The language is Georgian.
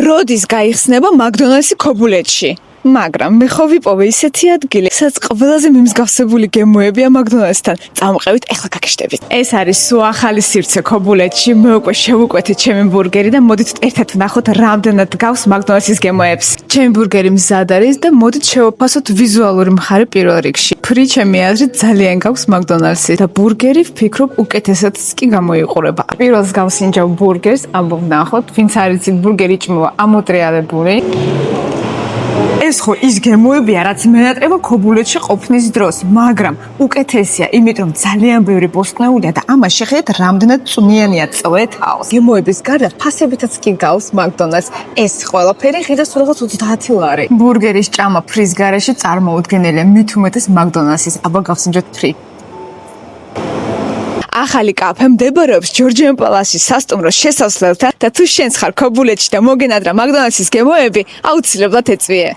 როდის გაიხსნება მაკდონალდსი ქობულეთში? მაგრამ მე ხო ვიპოვე ისეთი ადგილი, სადაც ყველაზე მიმსგავსებული გემოებია მაკდონალდსთან. წამოყევით, ეხლა გაგშტებით. ეს არის სულ ახალი სივრცე ქობულეთში. მე უკვე შევუკვეთით ჩემი ბურგერი და მოდით ერთად ვნახოთ, რამდენად გავს მაკდონალდსის გემოებს. ჩემი ბურგერი მზად არის და მოდით შევაფასოთ ვიზუალური მხარე პირველ რიგში. ფრი ჩემი აზრით ძალიან გავს მაკდონალდსი და ბურგერი ვფიქრობ უკეთესადაც კი გამოიყურება. პირველს გავსინჯავ ბურგერს, ამბობ ვნახოთ, ვინც არ იცით ბურგერი ჭმევა ამოტრიალებული. ეს ხო ის გემოებია, რაც მენატრება ქობულეთში ყოფნის დროს, მაგრამ უკეთესია, იმიტომ ძალიან ბევრი ბოსტნეულია და ამას შეხედეთ, რამდენად წვნიანია წვეთავს. გემოების გარდა ფასებითაც კი გავს მაკდონალდს. ეს ყველაფერი ღირდა სულ რაღაც 30 ლარი. ბურგერის ჭამა ფრის გარეშე წარმოუდგენელია, მით უმეტეს მაკდონალდსის. აბა გავსინჯოთ ფრი. ახალი კაფე მდებარეობს ჯორჯიან პალასის სასტუმროს შესასვლელთან და თუ შენც ხარ ქობულეთში და მოგენადრა მაკდონალდსის გემოები, აუცილებლად ეწვიე.